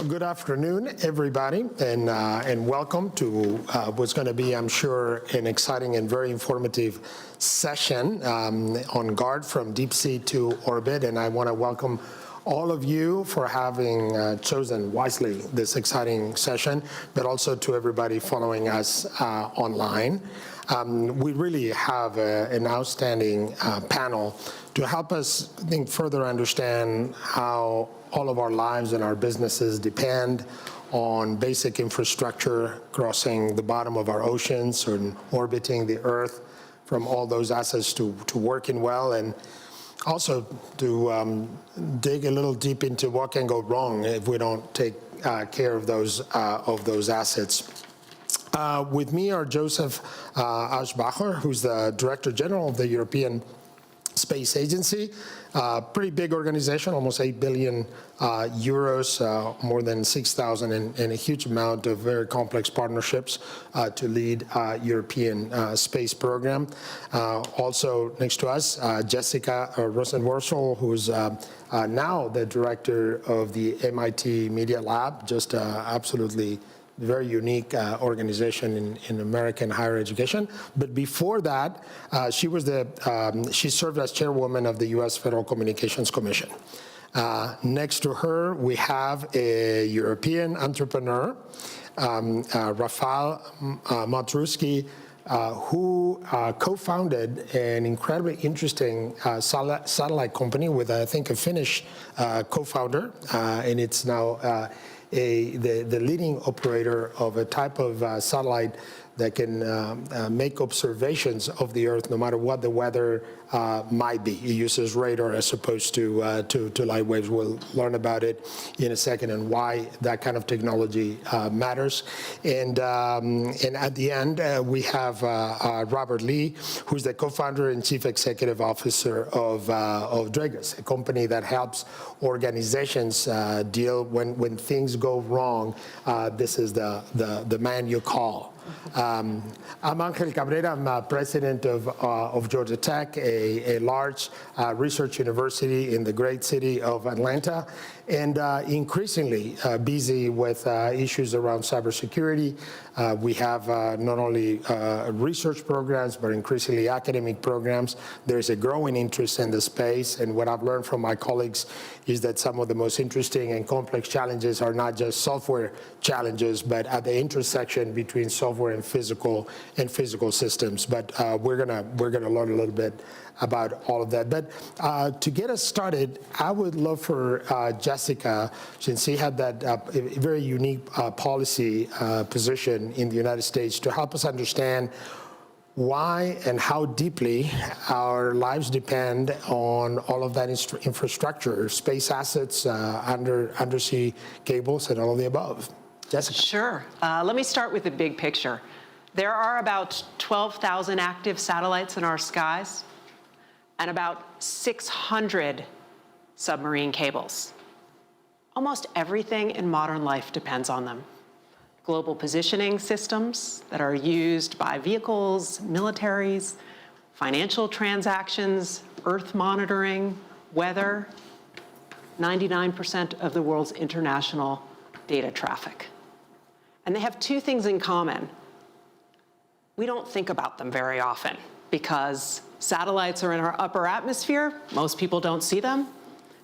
Well, good afternoon, everybody, and welcome to what's going to be, I'm sure, an exciting and very informative session on guard from deep sea to orbit. And I want to welcome all of you for having chosen wisely this exciting session, but also to everybody following us online. We really have an outstanding panel to help us, I think, further understand how all of our lives and our businesses depend on basic infrastructure crossing the bottom of our oceans and orbiting the Earth, from all those assets to working well, and also to dig a little deep into what can go wrong if we don't take care of those assets. With me are Josef Aschbacher, who's the Director General of the European Space Agency, pretty big organization, almost 8 billion euros, more than 6,000, and a huge amount of very complex partnerships to lead European space program. Also next to us, Jessica Rosenworcel, who's now the director of the MIT Media Lab, just absolutely very unique organization in American higher education. But before that, she served as chairwoman of the U.S. Federal Communications Commission. Next to her, we have a European entrepreneur, Rafal Modrzewski, who co-founded an incredibly interesting satellite company with, I think, a Finnish co-founder, and it's now the leading operator of a type of satellite that can make observations of the Earth no matter what the weather might be. It uses radar as opposed to light waves. We'll learn about it in a second and why that kind of technology matters. And at the end, we have Robert Lee, who's the co-founder and chief executive officer of Dragus, a company that helps organizations deal when things go wrong. This is the man you call. I'm Ángel Cabrera. I'm president of Georgia Tech, a large research university in the great city of Atlanta, and increasingly busy with issues around cybersecurity. We have not only research programs, but increasingly academic programs. There's a growing interest in the space, and what I've learned from my colleagues is that some of the most interesting and complex challenges are not just software challenges, but at the intersection between software and physical systems. But we're gonna learn a little bit about all of that. But to get us started, I would love for Jessica, since she had that very unique policy position in the United States, to help us understand why and how deeply our lives depend on all of that infrastructure, space assets, undersea cables, and all of the above. Jessica. Sure. Let me start with the big picture. There are about 12,000 active satellites in our skies and about 600 submarine cables. Almost everything in modern life depends on them. Global positioning systems that are used by vehicles, militaries, financial transactions, Earth monitoring, weather, 99% of the world's international data traffic. And they have two things in common. We don't think about them very often because satellites are in our upper atmosphere, most people don't see them,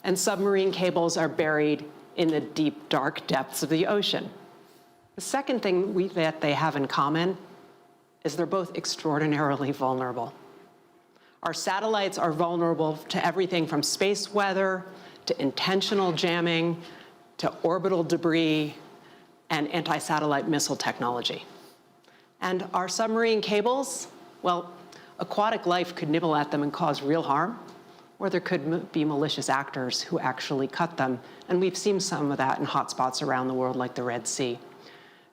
and submarine cables are buried in the deep, dark depths of the ocean. The second thing that they have in common is they're both extraordinarily vulnerable. Our satellites are vulnerable to everything from space weather, to intentional jamming, to orbital debris, and anti-satellite missile technology. And our submarine cables, well, aquatic life could nibble at them and cause real harm, or there could be malicious actors who actually cut them. And we've seen some of that in hotspots around the world, like the Red Sea.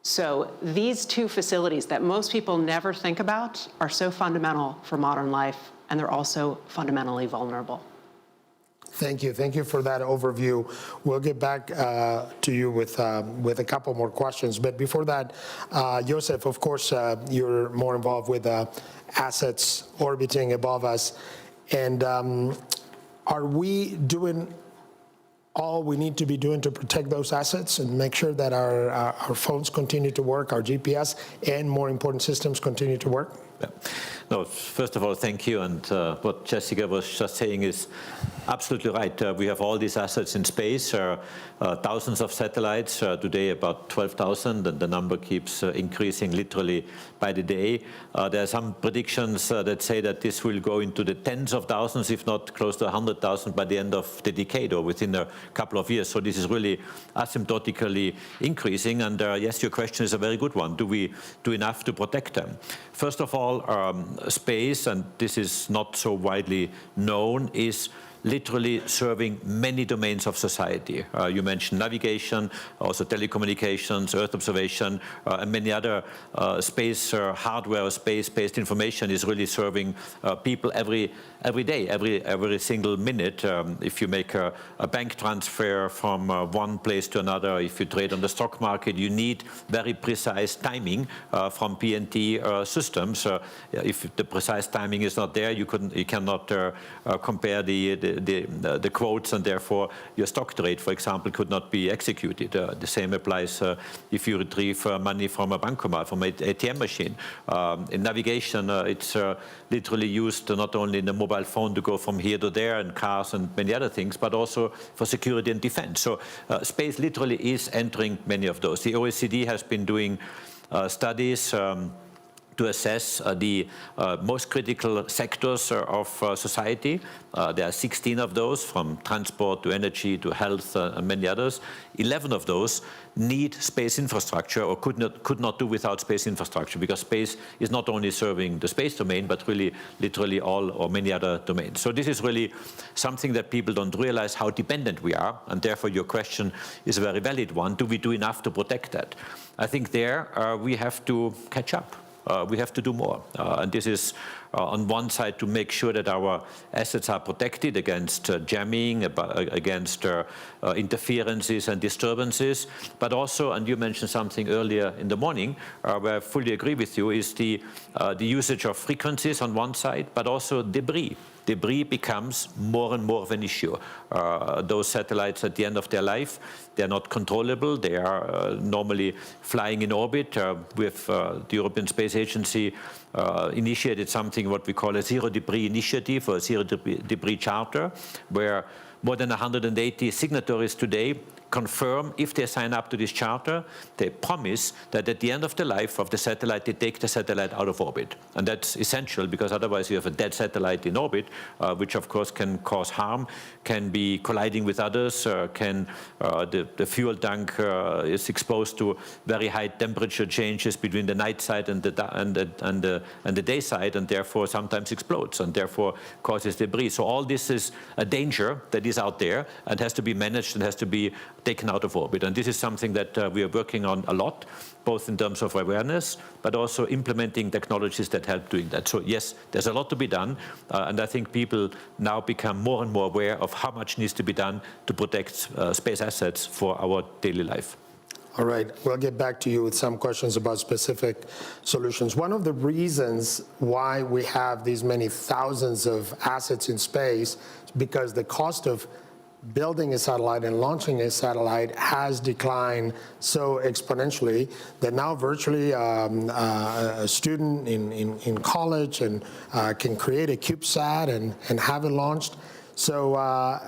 So these two facilities that most people never think about are so fundamental for modern life, and they're also fundamentally vulnerable. Thank you for that overview. We'll get back to you with a couple more questions. But before that, Josef, of course, you're more involved with assets orbiting above us. And are we doing all we need to be doing to protect those assets and make sure that our phones continue to work, our GPS and more important systems continue to work? Yeah. No, first of all, thank you. And what Jessica was just saying is absolutely right. We have all these assets in space, thousands of satellites, today about 12,000, and the number keeps increasing literally by the day. There are some predictions that say that this will go into the tens of thousands, if not close to 100,000 by the end of the decade or within a couple of years. So this is really asymptotically increasing. And yes, your question is a very good one. Do we do enough to protect them? First of all, space, and this is not so widely known, is literally serving many domains of society. You mentioned navigation, also telecommunications, Earth observation, and many other space hardware, space-based information is really serving people every day, every single minute. If you make a bank transfer from one place to another, if you trade on the stock market, you need very precise timing from P&T systems. If the precise timing is not there, you cannot compare the quotes, and therefore your stock trade, for example, could not be executed. The same applies if you retrieve money from a bancomat, from an ATM machine. In navigation, it's literally used not only in the mobile phone to go from here to there, and cars and many other things, but also for security and defense. So space literally is entering many of those. The OECD has been doing studies to assess the most critical sectors of society. There are 16 of those, from transport to energy to health and many others. 11 of those need space infrastructure, or could not do without space infrastructure, because space is not only serving the space domain, but really literally all or many other domains. So this is really something that people don't realize how dependent we are, and therefore your question is a very valid one. Do we do enough to protect that? I think there we have to catch up. We have to do more. And this is on one side to make sure that our assets are protected against jamming, against interferences and disturbances, but also, and you mentioned something earlier in the morning, where I fully agree with you, is the usage of frequencies on one side, but also debris. Debris becomes more and more of an issue. Those satellites at the end of their life, they're not controllable. They are normally flying in orbit. With the European Space Agency initiated something what we call a zero debris initiative, or a zero debris charter, where more than 180 signatories today confirm, if they sign up to this charter, they promise that at the end of the life of the satellite, they take the satellite out of orbit. And that's essential, because otherwise you have a dead satellite in orbit, which of course can cause harm, can be colliding with others, the fuel tank is exposed to very high temperature changes between the night side and the day side, and therefore sometimes explodes, and therefore causes debris. So all this is a danger that is out there and has to be managed and has to be taken out of orbit. And this is something that we are working on a lot, both in terms of awareness, but also implementing technologies that help doing that. So yes, there's a lot to be done, and I think people now become more and more aware of how much needs to be done to protect space assets for our daily life. All right, we'll get back to you with some questions about specific solutions. One of the reasons why we have these many thousands of assets in space is because the cost of building a satellite and launching a satellite has declined so exponentially that now virtually a student in college and can create a CubeSat and have it launched. So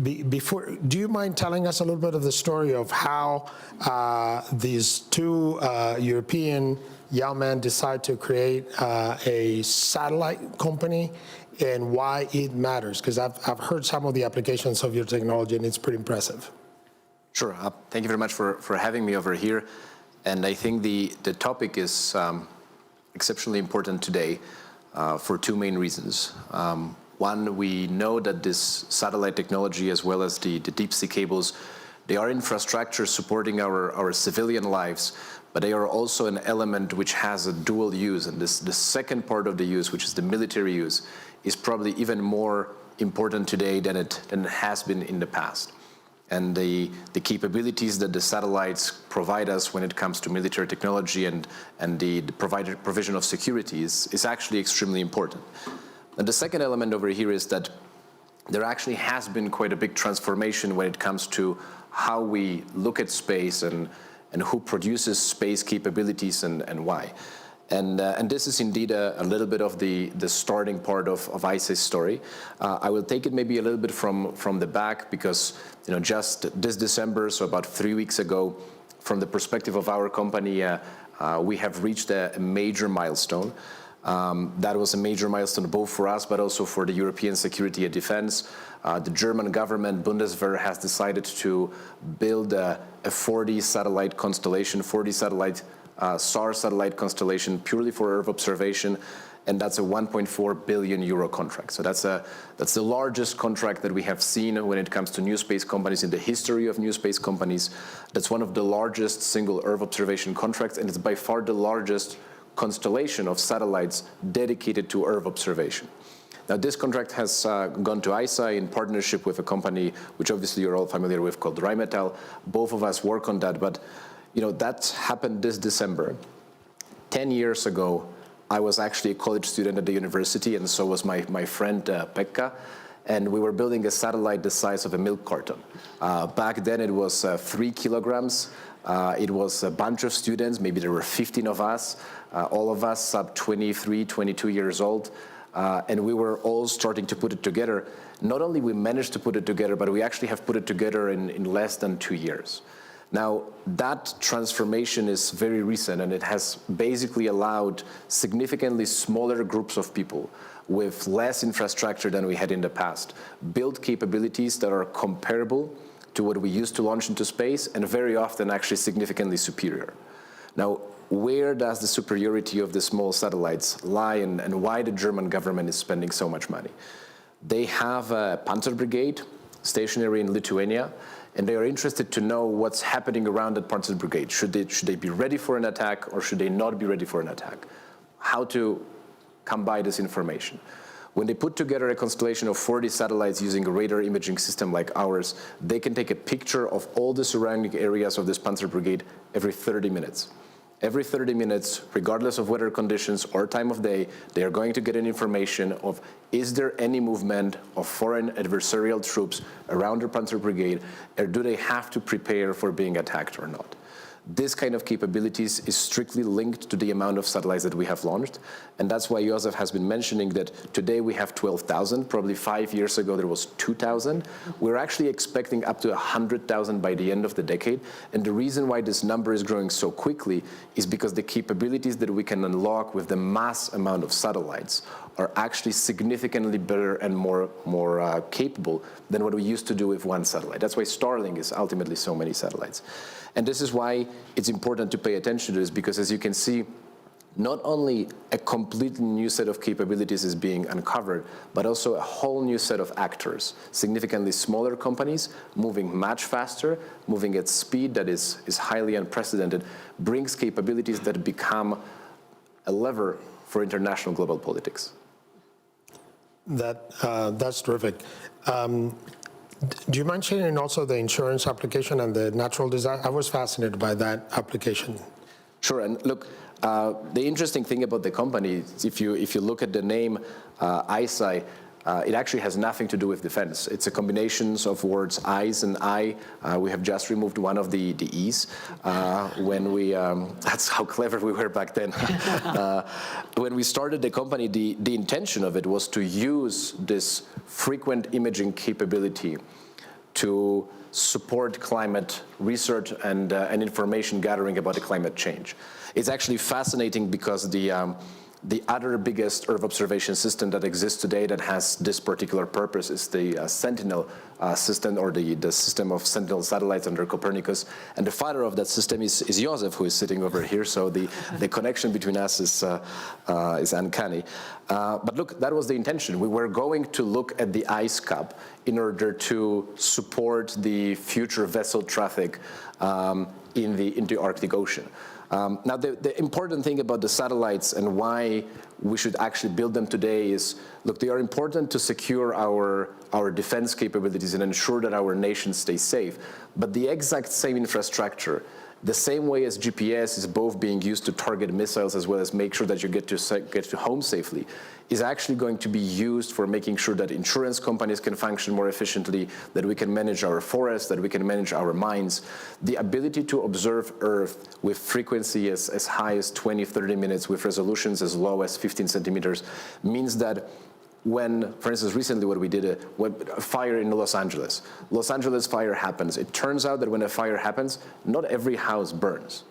do you mind telling us a little bit of the story of how these two European young men decide to create a satellite company, and why it matters? Because I've heard some of the applications of your technology, and it's pretty impressive. Sure. Thank you very much for having me over here. And I think the topic is exceptionally important today for two main reasons. One, we know that this satellite technology, as well as the deep sea cables, they are infrastructure supporting our civilian lives, but they are also an element which has a dual use. And the second part of the use, which is the military use, is probably even more important today than it has been in the past. And the capabilities that the satellites provide us when it comes to military technology and the provision of security is actually extremely important. And the second element over here is that there actually has been quite a big transformation when it comes to how we look at space and who produces space capabilities and why. And this is indeed a little bit of the starting part of ICE's story. I will take it maybe a little bit from the back because, just this December, so about 3 weeks ago, from the perspective of our company, we have reached a major milestone. That was a major milestone both for us, but also for the European security and defense. The German government, Bundeswehr, has decided to build a 40 satellite constellation, 40 satellite SAR satellite constellation purely for Earth observation, and that's a 1.4 billion euro contract. So that's the largest contract that we have seen when it comes to new space companies in the history of new space companies. That's one of the largest single Earth observation contracts, and it's by far the largest constellation of satellites dedicated to Earth observation. Now, this contract has gone to ICE in partnership with a company which obviously you're all familiar with called Rheinmetall. Both of us work on that, but that happened this December. 10 years ago, I was actually a college student at the university, and so was my friend Pekka, and we were building a satellite the size of a milk carton. Back then, it was 3 kilograms. It was a bunch of students, maybe there were 15 of us, all of us sub 23, 22 years old, and we were all starting to put it together. Not only we managed to put it together, but we actually have put it together in less than 2 years. Now, that transformation is very recent, and it has basically allowed significantly smaller groups of people with less infrastructure than we had in the past build capabilities that are comparable to what we used to launch into space, and very often actually significantly superior. Now, where does the superiority of the small satellites lie, and why the German government is spending so much money? They have a Panzer Brigade stationary in Lithuania, and they are interested to know what's happening around that Panzer Brigade. Should they be ready for an attack, or should they not be ready for an attack? How to come by this information? When they put together a constellation of 40 satellites using a radar imaging system like ours, they can take a picture of all the surrounding areas of this Panzer Brigade every 30 minutes. Every 30 minutes, regardless of weather conditions or time of day, they are going to get an information of, is there any movement of foreign adversarial troops around their Panzer Brigade, or do they have to prepare for being attacked or not? This kind of capabilities is strictly linked to the amount of satellites that we have launched, and that's why Josef has been mentioning that today we have 12,000, probably 5 years ago there was 2,000. We're actually expecting up to 100,000 by the end of the decade, and the reason why this number is growing so quickly is because the capabilities that we can unlock with the mass amount of satellites are actually significantly better and more capable than what we used to do with one satellite. That's why Starlink is ultimately so many satellites. And this is why it's important to pay attention to this, because as you can see, not only a completely new set of capabilities is being uncovered, but also a whole new set of actors, significantly smaller companies, moving much faster, moving at speed that is highly unprecedented, brings capabilities that become a lever for international global politics. That's terrific. Do you mind sharing also the insurance application and the natural disaster? I was fascinated by that application. Sure, and look, the interesting thing about the company, if you look at the name ICEYE, it actually has nothing to do with defense. It's a combination of words eyes and I. We have just removed one of the E's when we, that's how clever we were back then. When we started the company, the intention of it was to use this frequent imaging capability to support climate research and information gathering about the climate change. It's actually fascinating because the other biggest Earth observation system that exists today that has this particular purpose is the Sentinel system, or the system of Sentinel satellites under Copernicus. And the father of that system is Josef, who is sitting over here. So the connection between us is uncanny. But look, that was the intention. We were going to look at the ice cap in order to support the future vessel traffic in the Arctic Ocean. Now, the important thing about the satellites and why we should actually build them today is, look, they are important to secure our defense capabilities and ensure that our nation stays safe. But the exact same infrastructure The same way as GPS is both being used to target missiles as well as make sure that you get to home safely, is actually going to be used for making sure that insurance companies can function more efficiently, that we can manage our forests, that we can manage our mines. The ability to observe Earth with frequency as high as 20, 30 minutes with resolutions as low as 15 centimeters means that when, for instance, recently what we did, a fire in Los Angeles fire happens. It turns out that when a fire happens, not every house burns.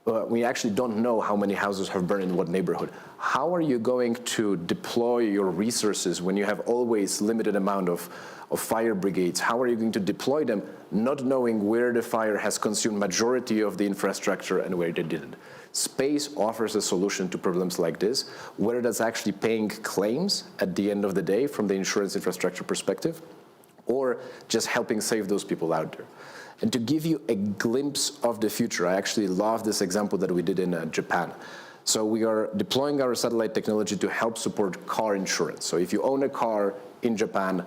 We actually don't know how many houses have burned in what neighborhood. How are you going to deploy your resources when you have always limited amount of fire brigades? How are you going to deploy them not knowing where the fire has consumed majority of the infrastructure and where they didn't? Space offers a solution to problems like this, whether that's actually paying claims at the end of the day from the insurance infrastructure perspective, or just helping save those people out there. And to give you a glimpse of the future, I actually love this example that we did in Japan. So we are deploying our satellite technology to help support car insurance. So if you own a car in Japan,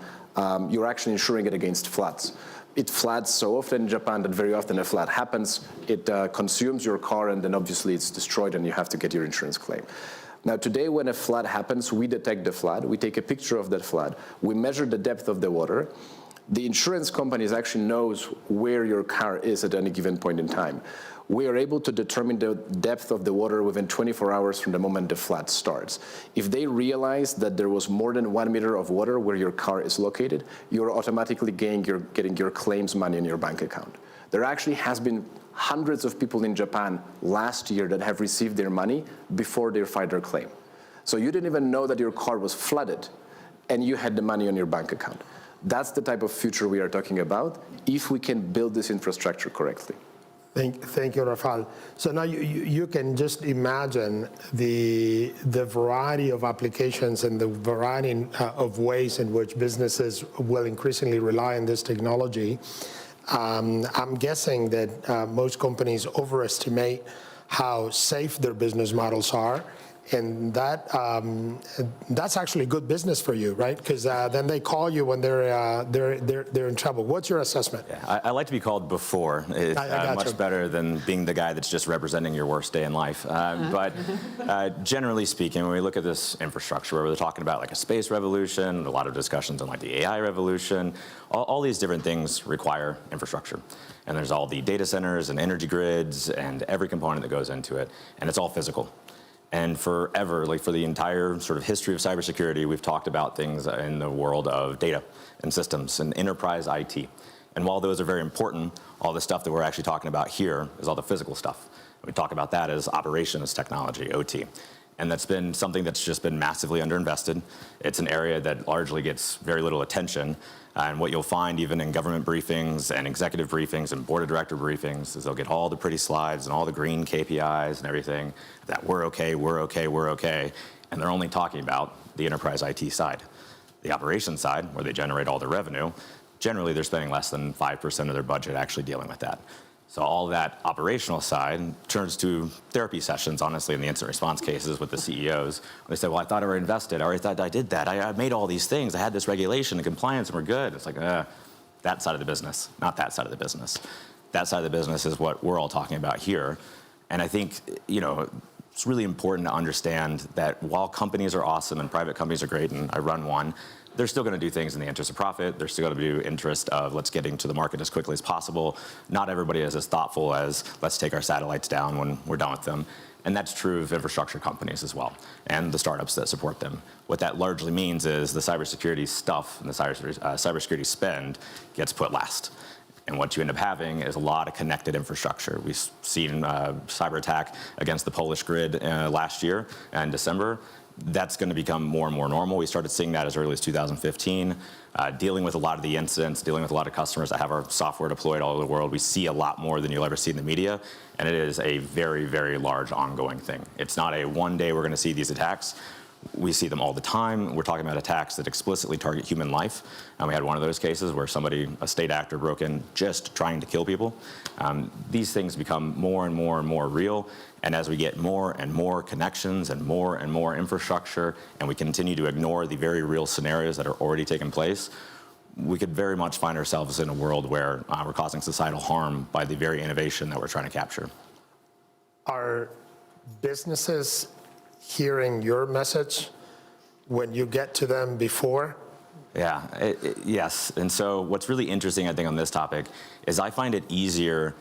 you're actually insuring it against floods. It floods so often in Japan that very often a flood happens, it consumes your car, and then obviously it's destroyed and you have to get your insurance claim. Now today when a flood happens, we detect the flood, we take a picture of that flood, we measure the depth of the water. The insurance companies actually knows where your car is at any given point in time. We are able to determine the depth of the water within 24 hours from the moment the flood starts. If they realize that there was more than 1 meter of water where your car is located, you're automatically getting your claims money in your bank account. There actually has been hundreds of people in Japan last year that have received their money before they filed their claim. So you didn't even know that your car was flooded and you had the money on your bank account. That's the type of future we are talking about if we can build this infrastructure correctly. Thank you, Rafal. So now you can just imagine the variety of applications and the variety of ways in which businesses will increasingly rely on this technology. I'm guessing that most companies overestimate how safe their business models are. And that's actually good business for you, right? Because then they call you when they're in trouble. What's your assessment? Yeah, I like to be called before. It's much better than being the guy that's just representing your worst day in life. But generally speaking, when we look at this infrastructure, where we're talking about like a space revolution, a lot of discussions on like the AI revolution, all these different things require infrastructure. And there's all the data centers and energy grids and every component that goes into it, and it's all physical. And forever, like for the entire sort of history of cybersecurity, we've talked about things in the world of data and systems and enterprise IT. And while those are very important, all the stuff that we're actually talking about here is all the physical stuff. We talk about that as operations technology, OT. And that's been something that's just been massively underinvested. It's an area that largely gets very little attention. And what you'll find even in government briefings and executive briefings and board of director briefings is they'll get all the pretty slides and all the green KPIs and everything that we're okay, we're okay, we're okay. And they're only talking about the enterprise IT side. The operations side, where they generate all their revenue, generally they're spending less than 5% of their budget actually dealing with that. So all that operational side turns to therapy sessions, honestly, in the incident response cases with the CEOs. They say, well, I thought I were invested. I already thought I did that. I made all these things. I had this regulation and compliance, and we're good. It's like, that side of the business, not that side of the business. That side of the business is what we're all talking about here. And I think, it's really important to understand that while companies are awesome and private companies are great, and I run one, they're still going to do things in the interest of profit. They're still going to do interest of let's get into the market as quickly as possible. Not everybody is as thoughtful as let's take our satellites down when we're done with them. And that's true of infrastructure companies as well, and the startups that support them. What that largely means is the cybersecurity stuff and the cybersecurity spend gets put last. And what you end up having is a lot of connected infrastructure. We've seen a cyber attack against the Polish grid last year in December. That's going to become more and more normal. We started seeing that as early as 2015. Dealing with a lot of the incidents, dealing with a lot of customers that have our software deployed all over the world, we see a lot more than you'll ever see in the media, and it is a very, very large ongoing thing. It's not a one day we're going to see these attacks. We see them all the time. We're talking about attacks that explicitly target human life. And we had one of those cases where a state actor broke in just trying to kill people. These things become more and more and more real. And as we get more and more connections and more infrastructure, and we continue to ignore the very real scenarios that are already taking place, we could very much find ourselves in a world where we're causing societal harm by the very innovation that we're trying to capture. Are businesses hearing your message when you get to them before? Yeah, yes. And so what's really interesting, I think, on this topic is I find it easier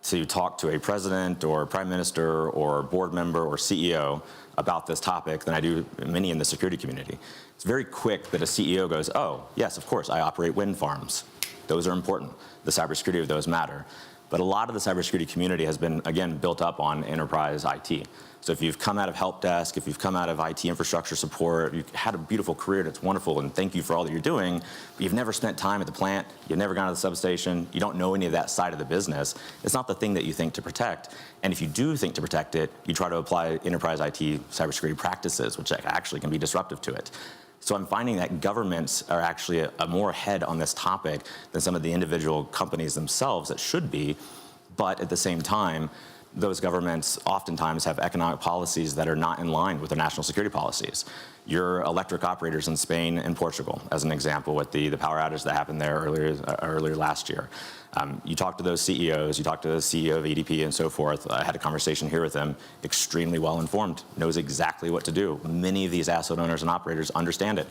to talk to a president or prime minister or board member or CEO about this topic than I do many in the security community. It's very quick that a CEO goes, oh, yes, of course, I operate wind farms. Those are important. The cybersecurity of those matter. But a lot of the cybersecurity community has been, again, built up on enterprise IT. So if you've come out of help desk, if you've come out of IT infrastructure support, you've had a beautiful career that's wonderful, and thank you for all that you're doing, but you've never spent time at the plant, you've never gone to the substation, you don't know any of that side of the business, it's not the thing that you think to protect. And if you do think to protect it, you try to apply enterprise IT cybersecurity practices, which actually can be disruptive to it. So I'm finding that governments are actually a more ahead on this topic than some of the individual companies themselves that should be, but at the same time, those governments oftentimes have economic policies that are not in line with their national security policies. Your electric operators in Spain and Portugal, as an example, with the power outage that happened there earlier last year. You talk to those CEOs, you talk to the CEO of EDP and so forth. I had a conversation here with them, extremely well informed, knows exactly what to do. Many of these asset owners and operators understand it,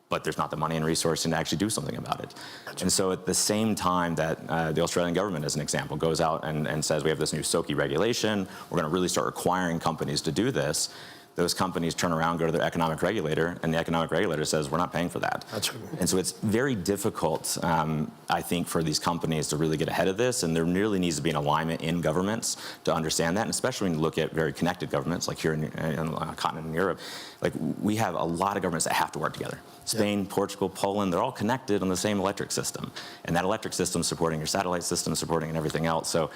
but there's not the money and resourcing to actually do something about it. And so at the same time that the Australian government, as an example, goes out and says we have this new SOCI regulation, we're going to really start requiring companies to do this, those companies turn around, go to their economic regulator, and the economic regulator says, we're not paying for that. That's right. And so it's very difficult, I think, for these companies to really get ahead of this, and there really needs to be an alignment in governments to understand that, and especially when you look at very connected governments, like here in continent in Europe, like we have a lot of governments that have to work together. Spain, Portugal, Poland, they're all connected on the same electric system, and that electric system supporting your satellite system, supporting and everything else. So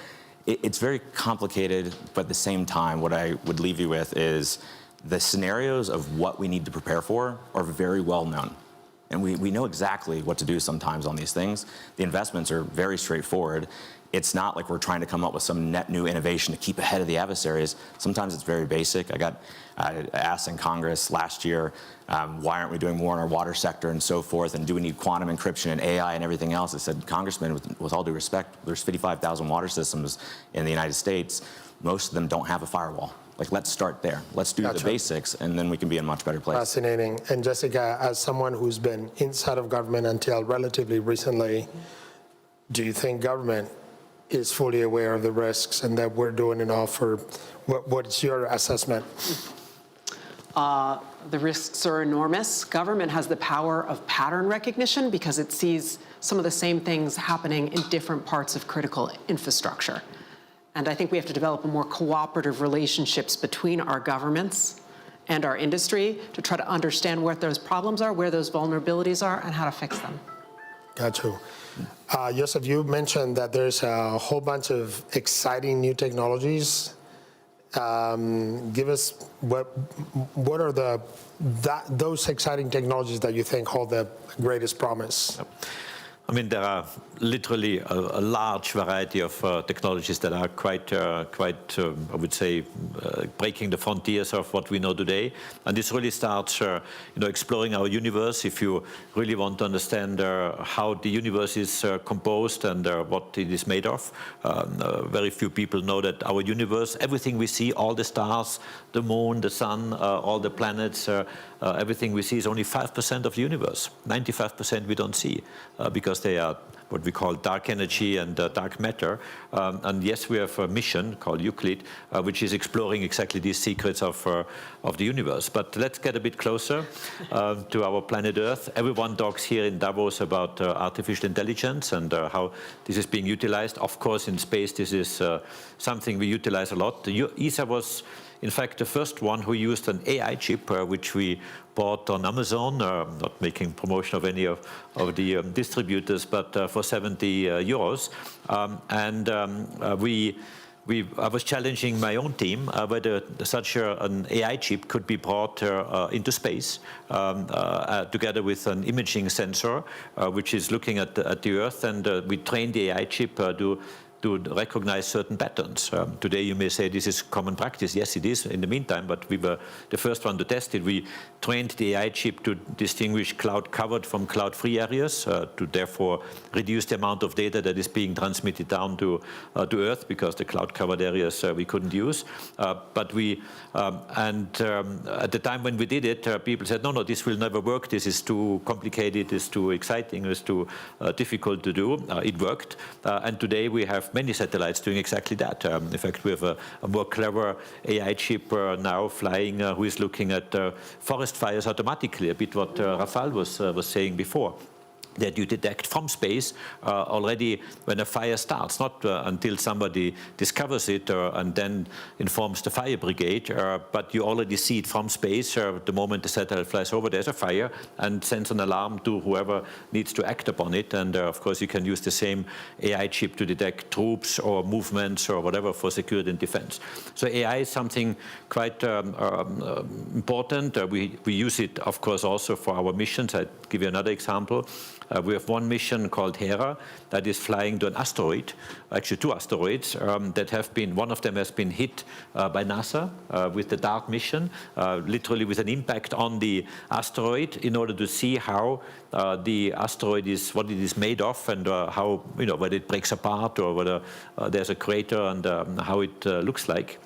it's very complicated, but at the same time, what I would leave you with is the scenarios of what we need to prepare for are very well known. And we know exactly what to do sometimes on these things. The investments are very straightforward. It's not like we're trying to come up with some net new innovation to keep ahead of the adversaries. Sometimes it's very basic. I got asked in Congress last year, why aren't we doing more in our water sector and so forth, and do we need quantum encryption and AI and everything else? I said, Congressman, with all due respect, there's 55,000 water systems in the United States. Most of them don't have a firewall. Like, let's start there. Let's do the basics, and then we can be in a much better place. Fascinating. And Jessica, as someone who's been inside of government until relatively recently, do you think government is fully aware of the risks and that we're doing enough, or what's your assessment? The risks are enormous. Government has the power of pattern recognition because it sees some of the same things happening in different parts of critical infrastructure. And I think we have to develop a more cooperative relationships between our governments and our industry to try to understand what those problems are, where those vulnerabilities are, and how to fix them. Got you. Josef, you mentioned that there's a whole bunch of exciting new technologies. Give us what are those exciting technologies that you think hold the greatest promise? I mean, there are literally a large variety of technologies that are quite, I would say, breaking the frontiers of what we know today. And this really starts, exploring our universe. If you really want to understand how the universe is composed and what it is made of, very few people know that our universe, everything we see, all the stars, the moon, the sun, all the planets, everything we see is only 5% of the universe. 95% we don't see because they are what we call dark energy and dark matter. And yes, we have a mission called Euclid, which is exploring exactly these secrets of the universe. But let's get a bit closer to our planet Earth. Everyone talks here in Davos about artificial intelligence and how this is being utilized. Of course, in space, this is something we utilize a lot. ESA was, in fact, the first one who used an AI chip, which we bought on Amazon, not making promotion of any of the distributors, but for 70 euros. I was challenging my own team whether such an AI chip could be brought into space together with an imaging sensor, which is looking at the Earth, and we trained the AI chip to to recognize certain patterns. Today you may say this is common practice. Yes, it is in the meantime, but we were the first one to test it. We trained the AI chip to distinguish cloud-covered from cloud-free areas, to therefore reduce the amount of data that is being transmitted down to Earth, because the cloud-covered areas we couldn't use. But we, at the time when we did it, people said, no, this will never work. This is too complicated, it's too exciting, it's too difficult to do. It worked. And today we have many satellites doing exactly that. In fact, we have a more clever AI chip now flying who is looking at forest fires automatically, a bit what Rafal was saying before. That you detect from space already when a fire starts, not until somebody discovers it and then informs the fire brigade, but you already see it from space the moment the satellite flies over, there's a fire, and sends an alarm to whoever needs to act upon it. And of course, you can use the same AI chip to detect troops or movements or whatever for security and defense. So AI is something quite important. We use it, of course, also for our missions. I'll give you another example. We have one mission called Hera that is flying to an asteroid, actually 2 asteroids that have been, one of them has been hit by NASA with the DART mission, literally with an impact on the asteroid, in order to see how the asteroid is, what it is made of, and how, whether it breaks apart or whether there's a crater, and how it looks like.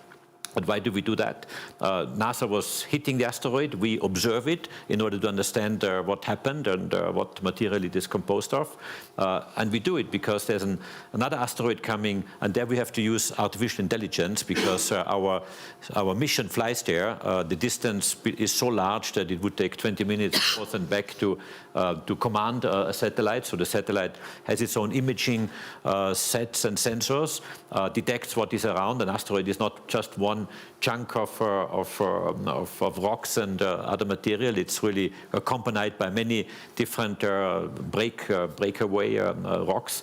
But why do we do that? NASA was hitting the asteroid. We observe it in order to understand what happened and what material it is composed of. And we do it because there's another asteroid coming, and there we have to use artificial intelligence, because our mission flies there. The distance is so large that it would take 20 minutes forth and back to command a satellite. So the satellite has its own imaging sets and sensors, detects what is around. An asteroid is not just one chunk of rocks and other material. It's really accompanied by many different breakaway rocks.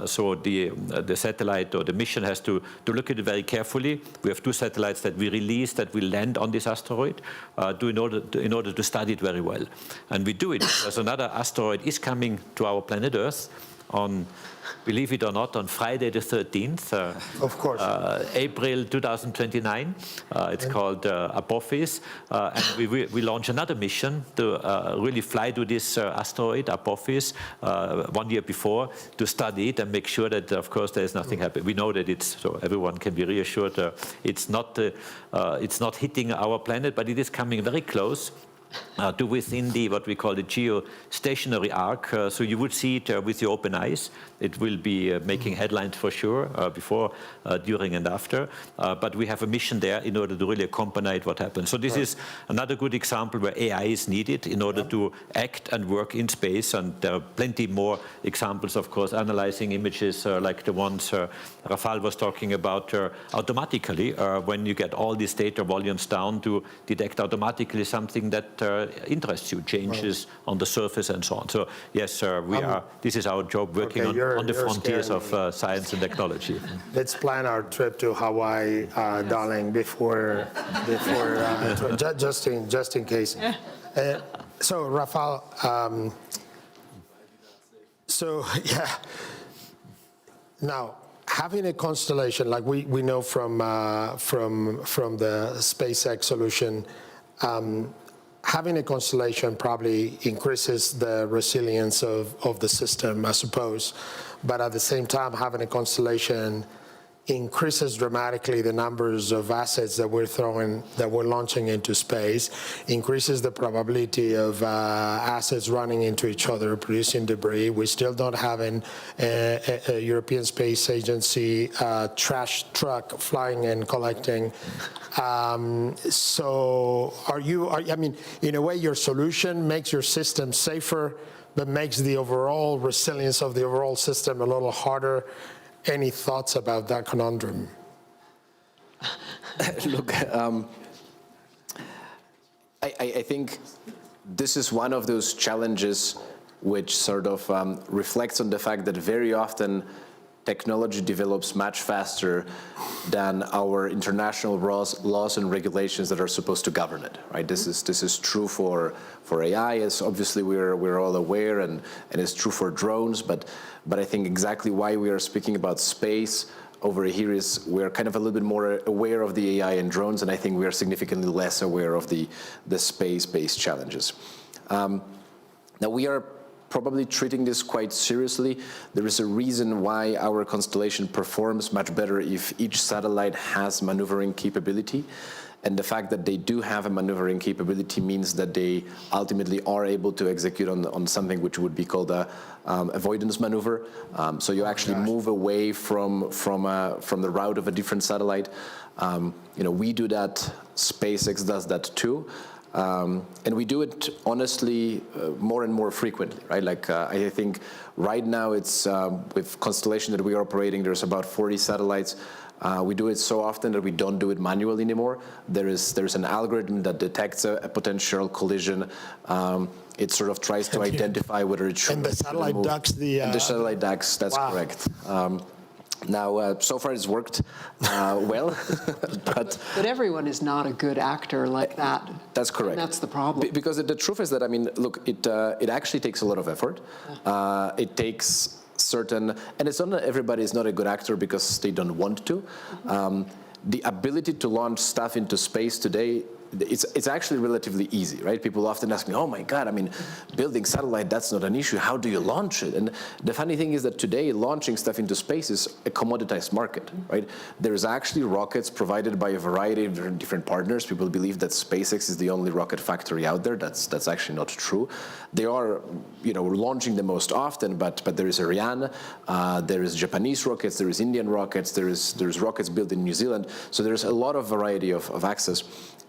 So the satellite or the mission has to look at it very carefully. We have 2 satellites that we release that will land on this asteroid in order to study it very well. And we do it because another asteroid is coming to our planet Earth on, believe it or not, on Friday the 13th, of course, April 2029. It's called Apophis, and we launch another mission to really fly to this asteroid, Apophis, 1 year before, to study it and make sure that, of course, there is nothing happening. We know that so everyone can be reassured. It's not hitting our planet, but it is coming very close to within what we call the geostationary arc. So you would see it with your open eyes. It will be making headlines for sure, before, during, and after. But we have a mission there in order to really accompany what happens. So this is another good example where AI is needed in order to act and work in space. And there are plenty more examples, of course, analyzing images like the ones Rafal was talking about automatically, when you get all these data volumes down, to detect automatically something that interests you, changes on the surface and so on. So yes, this is our job, working on the frontiers of science and technology. Let's plan our trip to Hawaii, darling, before just in case. So Rafal, now, having a constellation, like we know from the SpaceX solution, having a constellation probably increases the resilience of the system, I suppose. But at the same time, having a constellation increases dramatically the numbers of assets that we're launching into space, increases the probability of assets running into each other, producing debris. We still don't have a European Space Agency trash truck flying and collecting. So I mean, in a way, your solution makes your system safer, but makes the overall resilience of the overall system a little harder. Any thoughts about that conundrum? Look, I think this is one of those challenges which sort of reflects on the fact that very often technology develops much faster than our international laws and regulations that are supposed to govern it, right? This is true for AI, as obviously we're all aware, and it's true for drones, but I think exactly why we are speaking about space over here is we're kind of a little bit more aware of the AI and drones, and I think we are significantly less aware of the space-based challenges. Now we are probably treating this quite seriously. There is a reason why our constellation performs much better if each satellite has maneuvering capability. And the fact that they do have a maneuvering capability means that they ultimately are able to execute on something which would be called a avoidance maneuver. So you actually move away from the route of a different satellite. We do that. SpaceX does that too. And we do it honestly more and more frequently, right? Like I think right now it's with constellation that we are operating, there's about 40 satellites. We do it so often that we don't do it manually anymore. There's an algorithm that detects a potential collision. It sort of tries to identify whether it should. And the satellite move. ducks the. And the satellite ducks. That's correct. Now, so far it's worked well, but everyone is not a good actor like that. That's correct. And that's the problem. Because the truth is that, I mean, look, it actually takes a lot of effort. It takes certain, and it's not that everybody is not a good actor because they don't want to. The ability to launch stuff into space today, it's actually relatively easy, right? People often ask me, oh my God, I mean, building satellite, that's not an issue. How do you launch it? And the funny thing is that today launching stuff into space is a commoditized market, right? There's actually rockets provided by a variety of different partners. People believe that SpaceX is the only rocket factory out there. That's actually not true. They are, launching the most often, but there is Ariane, there is Japanese rockets, there is Indian rockets, there's rockets built in New Zealand. So there's a lot of variety of access.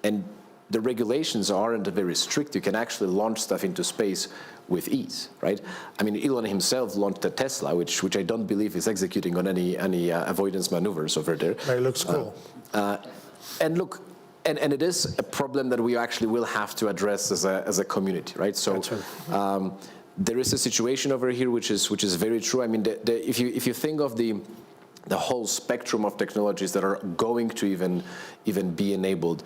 And the regulations aren't very strict. You can actually launch stuff into space with ease, right? I mean, Elon himself launched a Tesla, which I don't believe is executing on any avoidance maneuvers over there. But it looks cool. And look, and it is a problem that we actually will have to address as a community, right? So there is a situation over here which is very true. I mean, if you think of the whole spectrum of technologies that are going to even be enabled.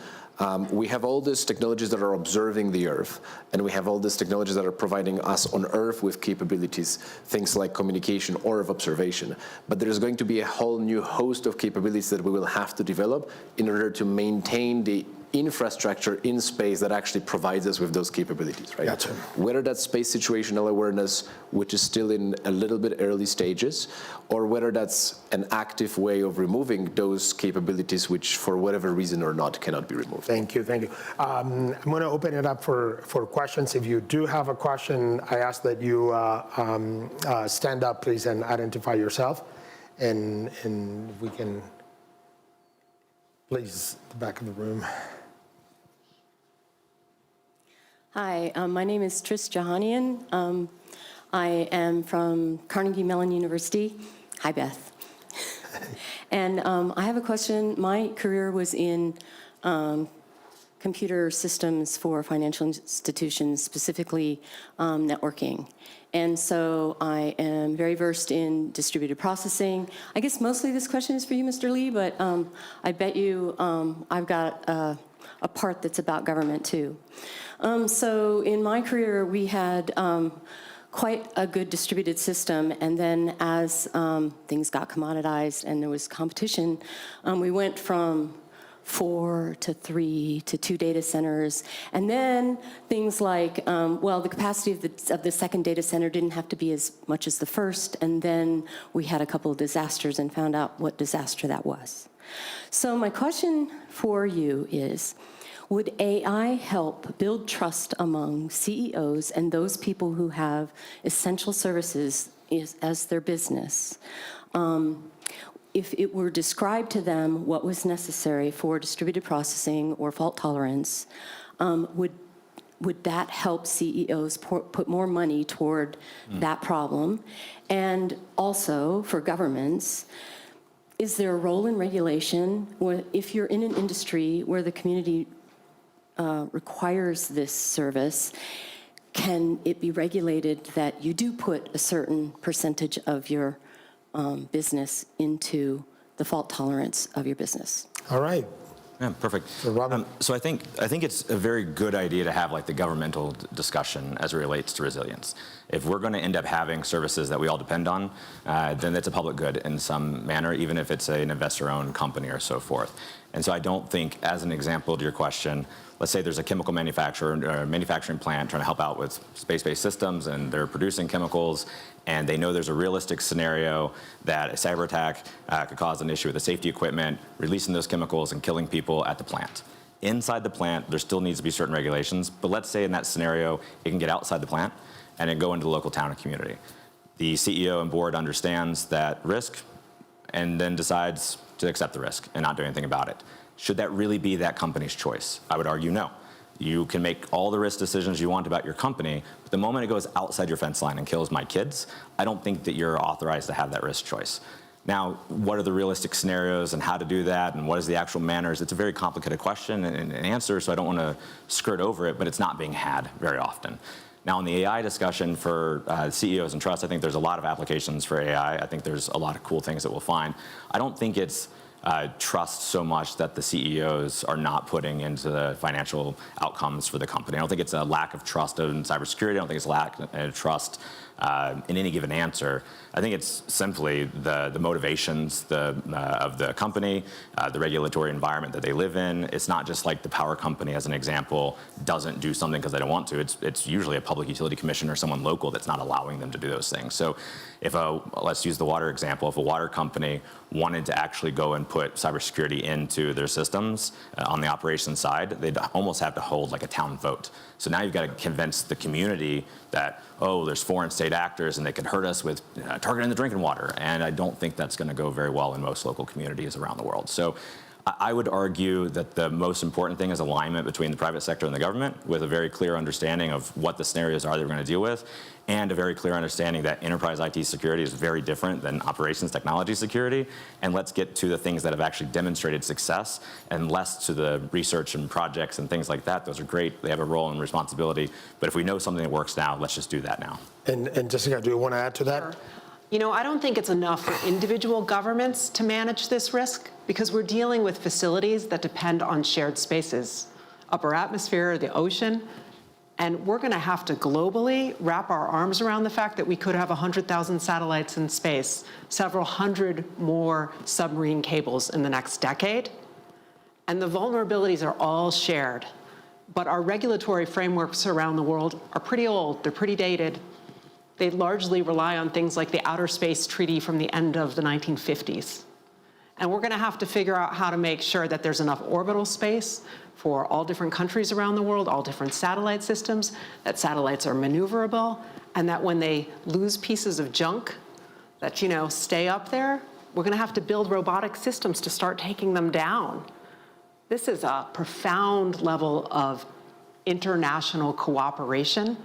We have all these technologies that are observing the Earth, and we have all these technologies that are providing us on Earth with capabilities, things like communication or of observation. But there's going to be a whole new host of capabilities that we will have to develop in order to maintain the infrastructure in space that actually provides us with those capabilities, right? Gotcha. Whether that's space situational awareness, which is still in a little bit early stages, or whether that's an active way of removing those capabilities which, for whatever reason or not, cannot be removed. Thank you. I'm going to open it up for questions. If you do have a question, I ask that you stand up, please, and identify yourself. And we can, please, the back of the room. Hi, my name is Tris Jahanian. I am from Carnegie Mellon University. Hi, Beth. And I have a question. My career was in computer systems for financial institutions, specifically networking. And so I am very versed in distributed processing. I guess mostly this question is for you, Mr. Lee, but I bet you I've got a part that's about government too. So in my career, we had quite a good distributed system, and then as things got commoditized and there was competition, we went from 4 to 3 to 2 data centers, and then things like, the capacity of the second data center didn't have to be as much as the first, and then we had a couple of disasters and found out what disaster that was. So my question for you is, would AI help build trust among CEOs and those people who have essential services as their business? If it were described to them what was necessary for distributed processing or fault tolerance, would that help CEOs put more money toward that problem? And also for governments, is there a role in regulation where if you're in an industry where the community requires this service, can it be regulated that you do put a certain percentage of your business into the fault tolerance of your business. All right. Yeah, perfect. So, Robin? So I think it's a very good idea to have like the governmental discussion as it relates to resilience. If we're going to end up having services that we all depend on, then that's a public good in some manner, even if it's an investor-owned company or so forth. And so I don't think, as an example to your question, let's say there's a chemical manufacturer or a manufacturing plant trying to help out with space-based systems, and they're producing chemicals, and they know there's a realistic scenario that a cyber attack could cause an issue with the safety equipment, releasing those chemicals and killing people at the plant. Inside the plant, there still needs to be certain regulations, but let's say in that scenario, it can get outside the plant and then go into the local town and community. The CEO and board understands that risk and then decides to accept the risk and not do anything about it. Should that really be that company's choice? I would argue no. You can make all the risk decisions you want about your company, but the moment it goes outside your fence line and kills my kids, I don't think that you're authorized to have that risk choice. Now, what are the realistic scenarios and how to do that, and what is the actual manners? It's a very complicated question and answer, so I don't want to skirt over it, but it's not being had very often. Now, in the AI discussion for CEOs and trusts, I think there's a lot of applications for AI. I think there's a lot of cool things that we'll find. I don't think it's trust so much that the CEOs are not putting into the financial outcomes for the company. I don't think it's a lack of trust in cybersecurity. I don't think it's a lack of trust in any given answer. I think it's simply the motivations of the company, the regulatory environment that they live in. It's not just like the power company, as an example, doesn't do something because they don't want to. It's usually a public utility commission or someone local that's not allowing them to do those things. So if let's use the water example, if a water company wanted to actually go and put cybersecurity into their systems on the operations side, they'd almost have to hold like a town vote. So now you've got to convince the community that, oh, there's foreign state actors and they could hurt us with targeting the drinking water. And I don't think that's going to go very well in most local communities around the world. So I would argue that the most important thing is alignment between the private sector and the government, with a very clear understanding of what the scenarios are that we're going to deal with, and a very clear understanding that enterprise IT security is very different than operations technology security. And let's get to the things that have actually demonstrated success, and less to the research and projects and things like that. Those are great. They have a role and responsibility. But if we know something that works now, let's just do that now. And Jessica, do you want to add to that? Sure. You know, I don't think it's enough for individual governments to manage this risk, because we're dealing with facilities that depend on shared spaces, upper atmosphere, the ocean, and we're going to have to globally wrap our arms around the fact that we could have 100,000 satellites in space, several hundred more submarine cables in the next decade, and the vulnerabilities are all shared. But our regulatory frameworks around the world are pretty old, they're pretty dated. They largely rely on things like the Outer Space Treaty from the end of the 1950s. And we're going to have to figure out how to make sure that there's enough orbital space for all different countries around the world, all different satellite systems, that satellites are maneuverable, and that when they lose pieces of junk that, you know, stay up there, we're going to have to build robotic systems to start taking them down. This is a profound level of international cooperation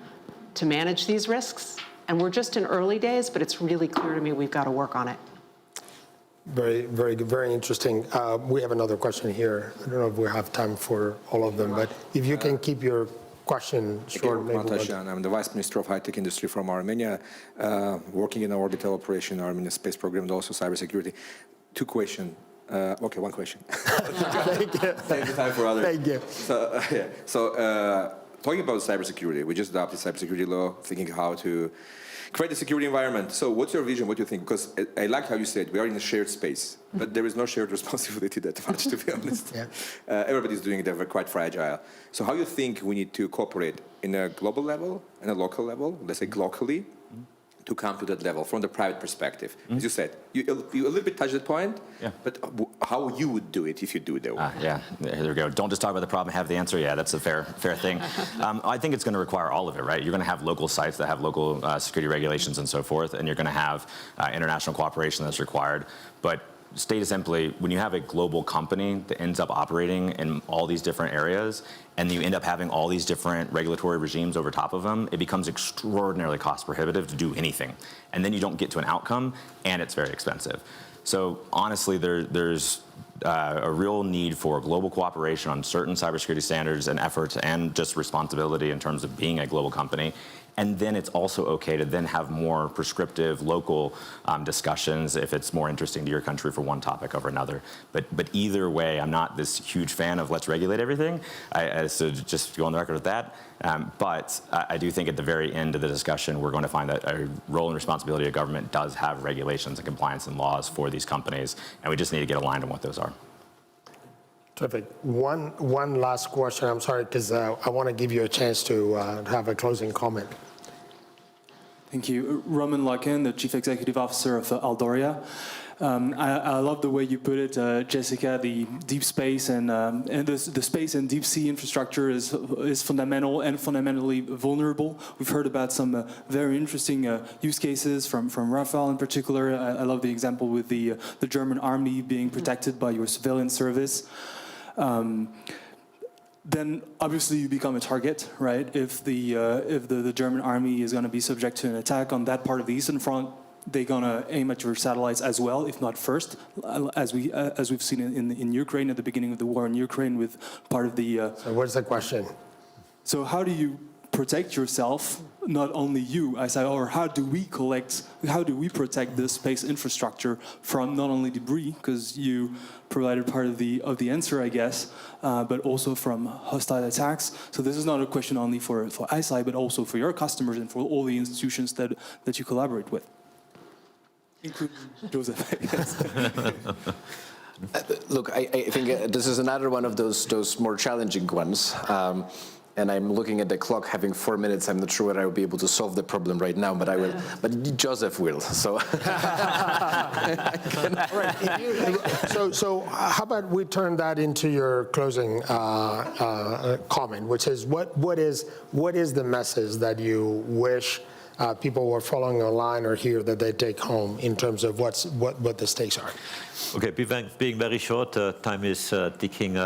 to manage these risks. And we're just in early days, but it's really clear to me we've got to work on it. Very, very good, very interesting. We have another question here. I don't know if we have time for all of them, but if you can keep your question short. I'm the Vice Minister of High-Tech Industry from Armenia, working in an orbital operation, Armenia space program, and also cybersecurity. Two questions. Okay, one question. Thank you. Save the time for others. Thank you. So talking about cybersecurity, we just adopted cybersecurity law, thinking how to create a security environment. So what's your vision? What do you think? Because I like how you said we are in a shared space, but there is no shared responsibility that much, to be honest. Yeah. Everybody's doing it. They're quite fragile. So how do you think we need to cooperate in a global level and a local level, let's say locally, to come to that level from the private perspective? As you said, you a little bit touched that point, but how you would do it if you do it that way? Yeah, there we go. Don't just talk about the problem, have the answer. Yeah, that's a fair thing. I think it's going to require all of it, right? You're going to have local sites that have local security regulations and so forth, and you're going to have international cooperation that's required. But state simply, when you have a global company that ends up operating in all these different areas, and you end up having all these different regulatory regimes over top of them, it becomes extraordinarily cost prohibitive to do anything. And then you don't get to an outcome, and it's very expensive. So honestly, there's a real need for global cooperation on certain cybersecurity standards and efforts, and just responsibility in terms of being a global company. And then it's also okay to then have more prescriptive local discussions if it's more interesting to your country for one topic over another. But either way, I'm not this huge fan of let's regulate everything. So just go on the record with that. But I do think at the very end of the discussion, we're going to find that a role and responsibility of government does have regulations and compliance and laws for these companies, and we just need to get aligned on what those are. Terrific. One last question. I'm sorry, because I want to give you a chance to have a closing comment. Thank you. Roman Larkin, the Chief Executive Officer of Aldoria. I love the way you put it, Jessica. The deep space and the space and deep sea infrastructure is fundamental and fundamentally vulnerable. We've heard about some very interesting use cases from Rafal in particular. I love the example with the German army being protected by your surveillance service. Then obviously you become a target, right? If the German army is going to be subject to an attack on that part of the Eastern Front, they're going to aim at your satellites as well, if not first, as we've seen in Ukraine at the beginning of the war in Ukraine with part of the. So what's the question? So how do you protect yourself? Not only you, or how do we protect this space infrastructure from not only debris, because you provided part of the answer, I guess, but also from hostile attacks. So this is not a question only for ISI, but also for your customers and for all the institutions that you collaborate with, including Josef, I guess. Look, I think this is another one of those more challenging ones. And I'm looking at the clock, having 4 minutes. I'm not sure whether I will be able to solve the problem right now, but I will. But Josef will. So, so how about we turn that into your closing comment, which is what is the message that you wish people who are following online or here that they take home in terms of what the stakes are? Okay, being very short, time is ticking.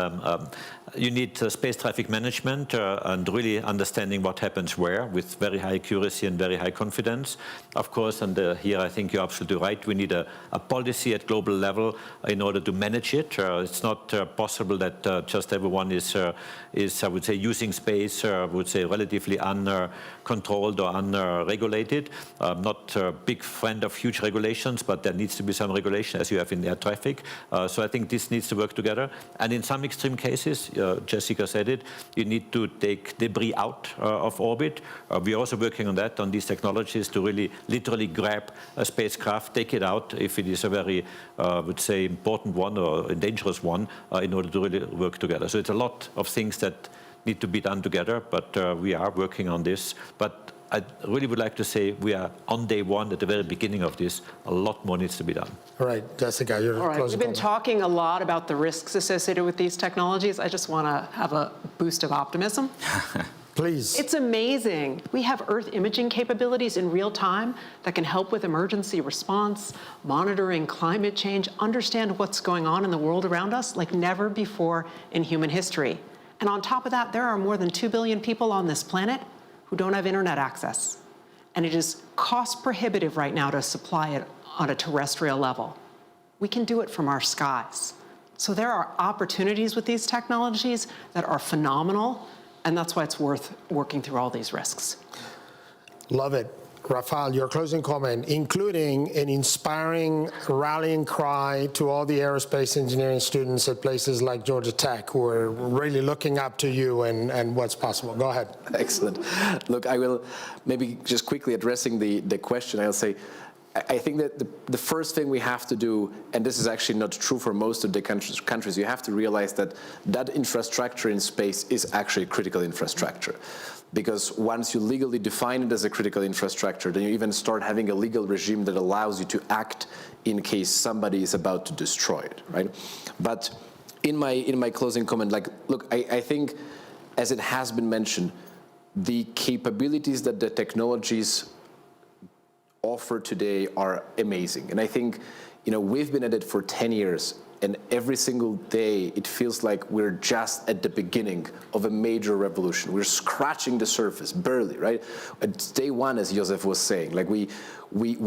You need space traffic management and really understanding what happens where with very high accuracy and very high confidence. Of course, and here I think you're absolutely right, we need a policy at global level in order to manage it. It's not possible that just everyone is, I would say, using space, I would say, relatively uncontrolled or unregulated. I'm not a big friend of huge regulations, but there needs to be some regulation, as you have in air traffic. So I think this needs to work together. And in some extreme cases, Jessica said it, you need to take debris out of orbit. We're also working on that, on these technologies, to really literally grab a spacecraft, take it out if it is a very, I would say, important one or a dangerous one, in order to really work together. So it's a lot of things that need to be done together, but we are working on this. But I really would like to say we are on day one, at the very beginning of this. A lot more needs to be done. All right, Jessica, you're All right, closing we've been comment. talking a lot about the risks associated with these technologies. I just want to have a boost of optimism. Please. It's amazing. We have Earth imaging capabilities in real time that can help with emergency response, monitoring climate change, understand what's going on in the world around us like never before in human history. And on top of that, there are more than 2 billion people on this planet who don't have internet access. And it is cost prohibitive right now to supply it on a terrestrial level. We can do it from our skies. So there are opportunities with these technologies that are phenomenal, and that's why it's worth working through all these risks. Love it. Rafal, your closing comment, including an inspiring rallying cry to all the aerospace engineering students at places like Georgia Tech who are really looking up to you and what's possible. Go ahead. Excellent. Look, I will maybe just quickly addressing the question, I'll say, I think that the first thing we have to do, and this is actually not true for most of the countries, you have to realize that infrastructure in space is actually critical infrastructure. Because once you legally define it as a critical infrastructure, then you even start having a legal regime that allows you to act in case somebody is about to destroy it, right? But in my closing comment, like, look, I think, as it has been mentioned, the capabilities that the technologies offer today are amazing. And I think, we've been at it for 10 years. And every single day, it feels like we're just at the beginning of a major revolution. We're scratching the surface, barely, right? It's day one, as Josef was saying. Like we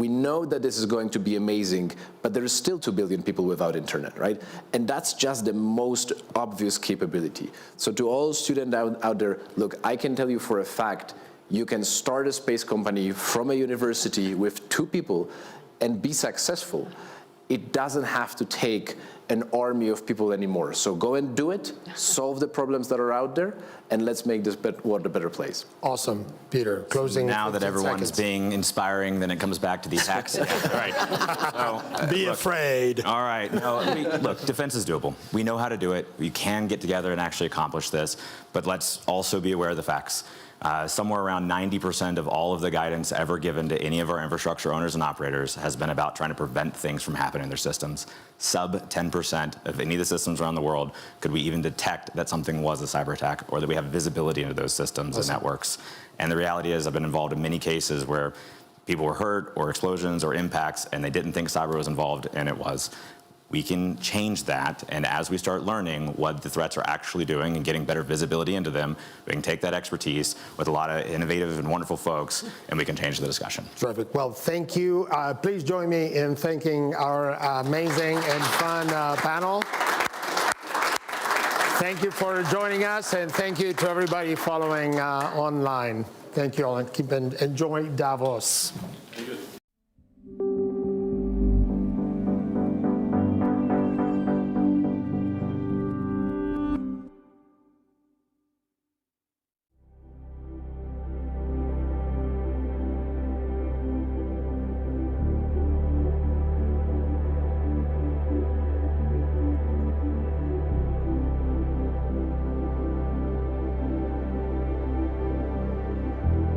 know that this is going to be amazing, but there is still 2 billion people without internet, right? And that's just the most obvious capability. So to all students out there, look, I can tell you for a fact, you can start a space company from a university with 2 people and be successful. It doesn't have to take an army of people anymore. So go and do it, solve the problems that are out there, and let's make this world a better place. Awesome. Peter, closing. Now that 15 everyone's seconds. being inspiring, then it comes back to the attacks. All right. So, Be look, afraid. All right. No, look, defense is doable. We know how to do it. We can get together and actually accomplish this, but let's also be aware of the facts. Somewhere around 90% of all of the guidance ever given to any of our infrastructure owners and operators has been about trying to prevent things from happening in their systems. Sub 10% of any of the systems around the world could we even detect that something was a cyber attack or that we have visibility into those systems and networks. And the reality is I've been involved in many cases where people were hurt or explosions or impacts and they didn't think cyber was involved, and it was. We can change that, and as we start learning what the threats are actually doing and getting better visibility into them, we can take that expertise with a lot of innovative and wonderful folks, and we can change the discussion. Terrific. Well, thank you. Please join me in thanking our amazing and fun panel. Thank you for joining us, and thank you to everybody following online. Thank you all, and enjoy Davos.